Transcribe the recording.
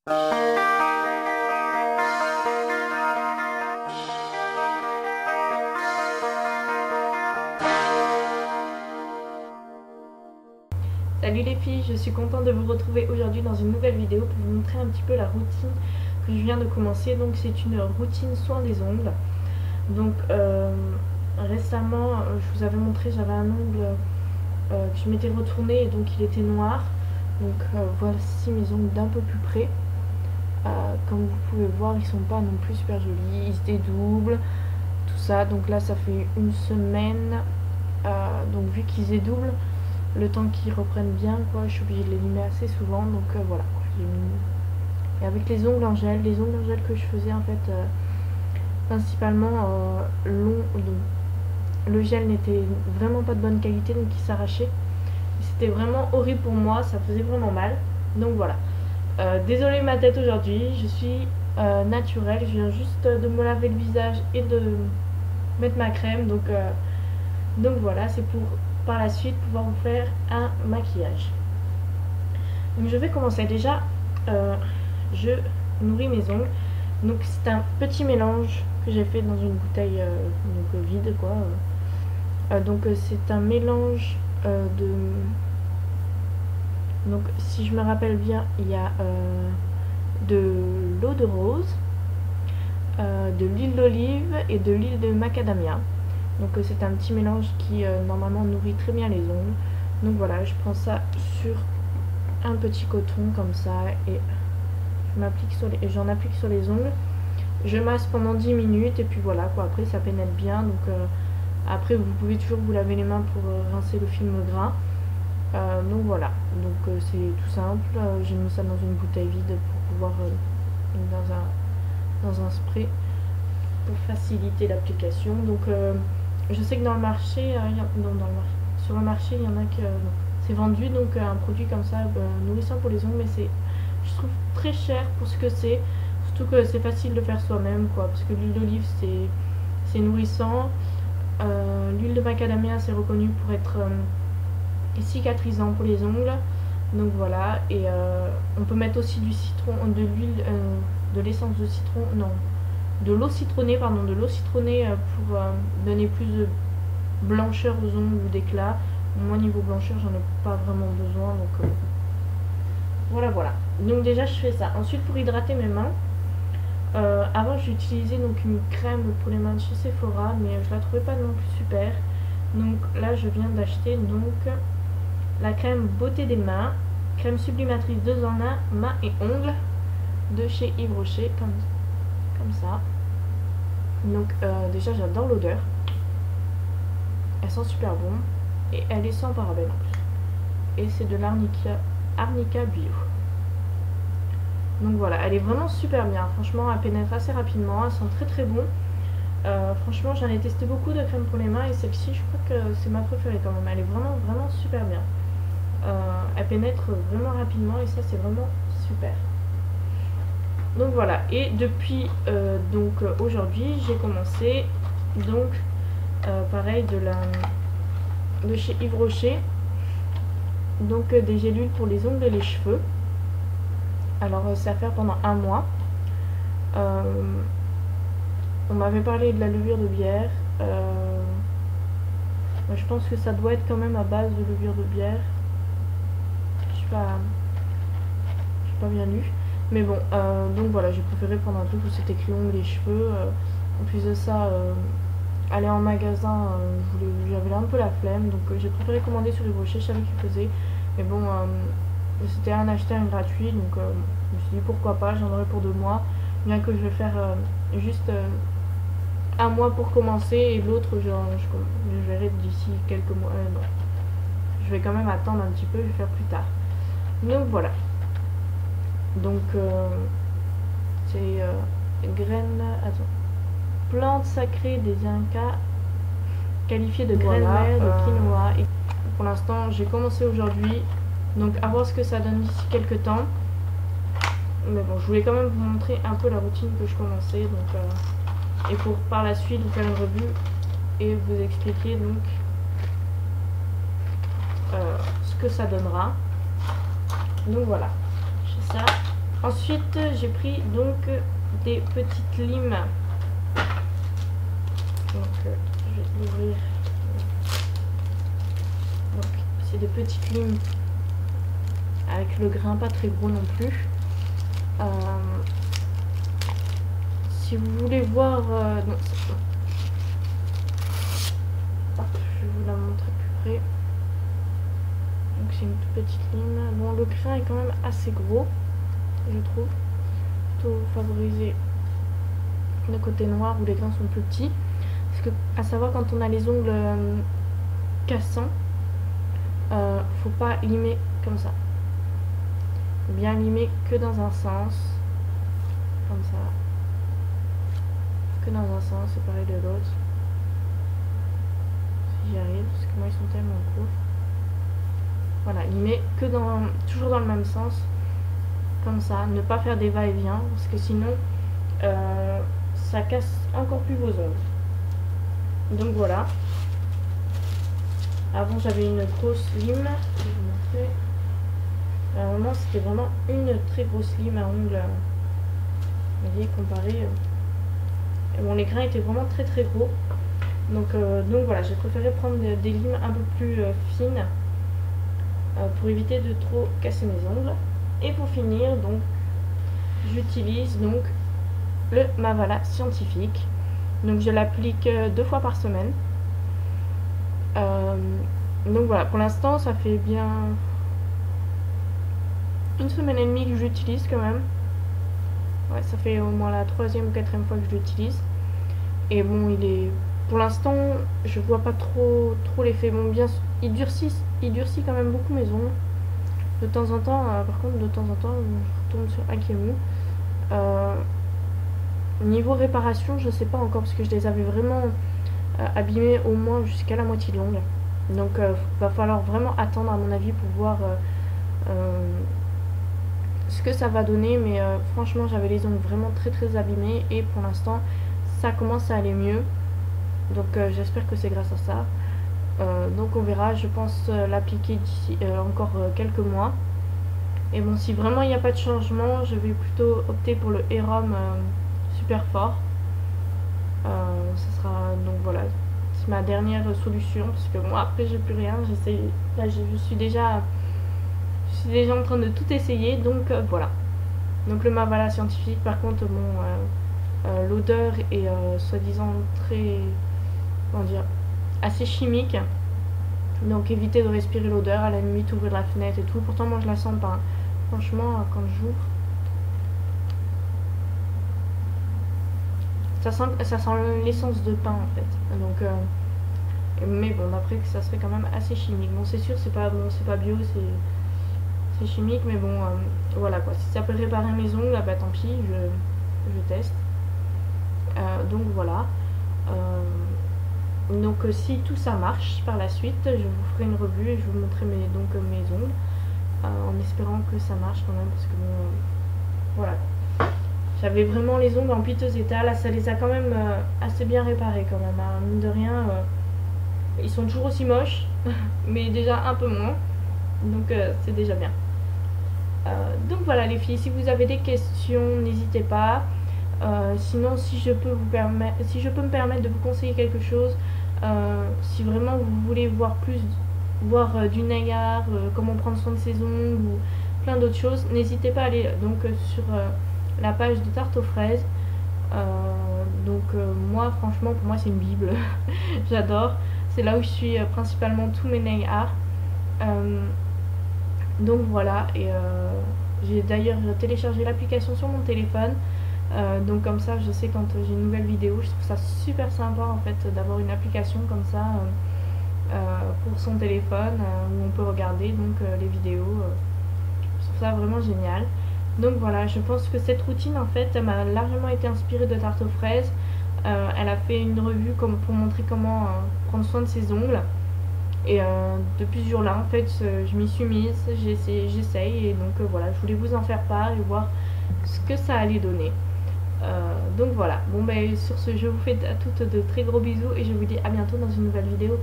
Salut les filles, je suis contente de vous retrouver aujourd'hui dans une nouvelle vidéo pour vous montrer un petit peu la routine que je viens de commencer. Donc c'est une routine soin des ongles. Donc récemment je vous avais montré, j'avais un ongle que je m'étais retourné et donc il était noir. Donc voici mes ongles d'un peu plus près. Comme vous pouvez voir, ils sont pas non plus super jolis, ils se dédoublent, tout ça. Donc là ça fait une semaine, donc vu qu'ils se dédoublent, le temps qu'ils reprennent bien, quoi, je suis obligée de les limer assez souvent. Donc voilà, j'ai mis... Et avec les ongles en gel que je faisais en fait principalement long, le gel n'était vraiment pas de bonne qualité, donc il s'arrachait. C'était vraiment horrible pour moi, ça faisait vraiment mal. Donc voilà. Désolée ma tête aujourd'hui, je suis naturelle, je viens juste de me laver le visage et de mettre ma crème. Donc voilà, c'est pour par la suite pouvoir vous faire un maquillage. Donc je vais commencer déjà, je nourris mes ongles. Donc c'est un petit mélange que j'ai fait dans une bouteille donc vide quoi. Donc c'est un mélange de... Donc si je me rappelle bien, il y a de l'eau de rose, de l'huile d'olive et de l'huile de macadamia. Donc c'est un petit mélange qui normalement nourrit très bien les ongles. Donc voilà, je prends ça sur un petit coton comme ça et j'en applique sur les ongles. Je masse pendant 10 minutes et puis voilà quoi, après ça pénètre bien. Donc après vous pouvez toujours vous laver les mains pour rincer le film gras. Donc voilà, donc c'est tout simple. J'ai mis ça dans une bouteille vide pour pouvoir dans un spray pour faciliter l'application. Donc je sais que dans le marché, sur le marché il y en a que c'est vendu, donc un produit comme ça nourrissant pour les ongles, mais c'est, je trouve, très cher pour ce que c'est, surtout que c'est facile de faire soi-même quoi, parce que l'huile d'olive c'est nourrissant, l'huile de macadamia c'est reconnu pour être cicatrisant pour les ongles. Donc voilà, et on peut mettre aussi du citron, de l'huile, de l'essence de citron, non, de l'eau citronnée, pardon, de l'eau citronnée pour donner plus de blancheur aux ongles ou d'éclat. Moi niveau blancheur j'en ai pas vraiment besoin, donc voilà. Donc déjà je fais ça. Ensuite pour hydrater mes mains, avant j'utilisais donc une crème pour les mains de chez Sephora, mais je la trouvais pas non plus super. Donc là je viens d'acheter donc la crème beauté des mains, crème sublimatrice 2 en 1 mains et ongles de chez Yves Rocher, comme ça. Donc déjà j'adore l'odeur, elle sent super bon et elle est sans parabènes en plus, et c'est de l'arnica bio. Donc voilà, elle est vraiment super bien, franchement elle pénètre assez rapidement, elle sent très bon. Franchement j'en ai testé beaucoup de crèmes pour les mains et celle-ci je crois que c'est ma préférée quand même, elle est vraiment super bien. Elle pénètre vraiment rapidement et ça c'est vraiment super. Donc voilà, et depuis donc aujourd'hui j'ai commencé donc pareil de chez Yves Rocher, donc des gélules pour les ongles et les cheveux. Alors c'est à faire pendant un mois. On m'avait parlé de la levure de bière. Je pense que ça doit être quand même à base de levure de bière. Je suis pas bien lu. Mais bon, donc voilà, j'ai préféré prendre un truc où c'était écrit ongles et cheveux. En plus de ça, aller en magasin, j'avais un peu la flemme. Donc j'ai préféré commander sur Yves Rocher, je savais qu'ils faisaient. Mais bon, c'était un acheter un gratuit. Donc je me suis dit pourquoi pas, j'en aurai pour 2 mois. Bien que je vais faire juste un mois pour commencer et l'autre je verrai d'ici quelques mois. Non, je vais quand même attendre un petit peu, je vais faire plus tard. Donc voilà. Donc c'est graines, plante sacrée des Incas, qualifiée de graines mères de quinoa. Et pour l'instant j'ai commencé aujourd'hui, donc à voir ce que ça donne d'ici quelques temps. Mais bon, je voulais quand même vous montrer un peu la routine que je commençais, donc et pour par la suite vous faire une revue et vous expliquer donc ce que ça donnera. Donc voilà, j'ai ça Ensuite j'ai pris donc des petites limes. Donc je vais l'ouvrir. Donc c'est des petites limes avec le grain pas très gros non plus. Si vous voulez voir, non, je vais vous la montrer plus près. Donc c'est une toute petite lime. Bon, le grain est quand même assez gros, je trouve. Plutôt favoriser le côté noir où les grains sont plus petits. Parce que, à savoir, quand on a les ongles cassants, faut pas limer comme ça. Bien limer que dans un sens, comme ça. Que dans un sens, c'est pareil de l'autre. Si j'y arrive, parce que moi ils sont tellement courts. Voilà, limer que toujours dans le même sens, comme ça. Ne pas faire des va-et-vient, parce que sinon ça casse encore plus vos ongles. Donc voilà. Avant j'avais une grosse lime, je vais vous montrer. À un moment c'était vraiment une très grosse lime à ongles. Vous voyez, comparé. Et bon, les grains étaient vraiment très très gros. Donc voilà, j'ai préféré prendre des limes un peu plus fines pour éviter de trop casser mes ongles. Et pour finir, donc j'utilise donc le Mavala Scientifique. Donc je l'applique 2 fois par semaine. Donc voilà, pour l'instant ça fait bien 1 semaine et demie que j'utilise quand même. Ouais, ça fait au moins la 3e ou 4e fois que je l'utilise. Et bon, pour l'instant, je vois pas trop l'effet. Bon, bien, il durcit quand même beaucoup mes ongles. De temps en temps, par contre, je retourne sur Akemu. Niveau réparation, je sais pas encore parce que je les avais vraiment abîmés au moins jusqu'à la moitié de l'ongle. Donc, va falloir vraiment attendre à mon avis pour voir ce que ça va donner. Mais franchement, j'avais les ongles vraiment très très abîmés et pour l'instant, ça commence à aller mieux. Donc j'espère que c'est grâce à ça. Donc on verra, je pense l'appliquer d'ici encore quelques mois. Et bon, si vraiment il n'y a pas de changement, je vais plutôt opter pour le Hérom super fort. Ça sera donc voilà, c'est ma dernière solution parce que moi après j'ai plus rien. Là je suis déjà en train de tout essayer. Donc voilà. Donc le Mavala Scientifique, par contre bon, l'odeur est soi-disant très, comment dire, assez chimique. Donc évitez de respirer l'odeur, à la limite ouvrir la fenêtre et tout. Pourtant moi je la sens pas. Franchement quand j'ouvre, ça sent l'essence de pain en fait. Donc mais bon, d'après que ça serait quand même assez chimique. Bon, c'est sûr c'est pas bio, c'est chimique, mais bon voilà quoi. Si ça peut réparer mes ongles, bah tant pis, je teste. Donc voilà. Donc si tout ça marche par la suite, je vous ferai une revue et je vous montrerai mes ongles, en espérant que ça marche quand même, parce que bon, voilà, j'avais vraiment les ongles en piteux état. Là ça les a quand même assez bien réparés quand même, hein. Mine de rien, ils sont toujours aussi moches mais déjà un peu moins, donc c'est déjà bien. Donc voilà les filles, si vous avez des questions n'hésitez pas. Sinon si je peux me permettre de vous conseiller quelque chose, si vraiment vous voulez voir du nail art, comment prendre soin de ses ongles ou plein d'autres choses, n'hésitez pas à aller donc sur la page de Tarte aux fraises. Moi franchement, pour moi c'est une bible. J'adore, c'est là où je suis principalement tous mes nail art. Donc voilà, et j'ai d'ailleurs téléchargé l'application sur mon téléphone. Donc comme ça je sais quand j'ai une nouvelle vidéo. Je trouve ça super sympa en fait d'avoir une application comme ça pour son téléphone où on peut regarder donc les vidéos. Je trouve ça vraiment génial. Donc voilà, je pense que cette routine en fait m'a largement été inspirée de Tarte aux fraises. Elle a fait une revue pour montrer comment prendre soin de ses ongles. Et depuis ce jour-là, en fait, je m'y suis mise, j'essaye. Et donc voilà, je voulais vous en faire part et voir ce que ça allait donner. Donc voilà, bon ben sur ce, je vous fais à toutes de très gros bisous et je vous dis à bientôt dans une nouvelle vidéo.